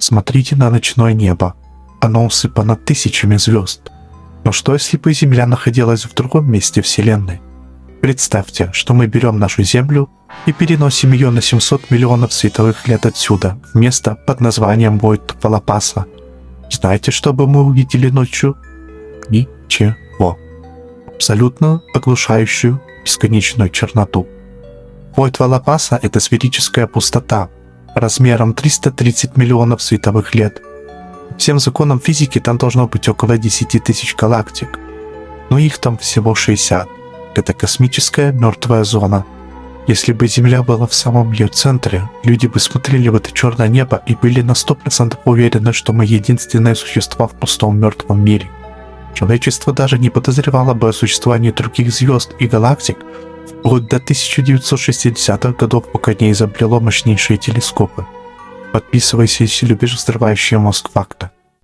Смотрите на ночное небо. Оно усыпано тысячами звезд. Но что если бы Земля находилась в другом месте Вселенной? Представьте, что мы берем нашу Землю и переносим ее на 700 миллионов световых лет отсюда, в место под названием Войт-Валапаса. Знаете, что бы мы увидели ночью? Ничего. Абсолютно оглушающую бесконечную черноту. Войт-Валапаса — это сферическая пустота, размером 330 миллионов световых лет. Всем законам физики там должно быть около 10 тысяч галактик, но их там всего 60. Это космическая мертвая зона. Если бы Земля была в самом ее центре, люди бы смотрели в это черное небо и были на 100% уверены, что мы единственные существа в пустом мертвом мире. Человечество даже не подозревало бы о существовании других звезд и галактик вплоть до 1960-х годов, пока не изобрело мощнейшие телескопы. Подписывайся, если любишь взрывающие мозг факты.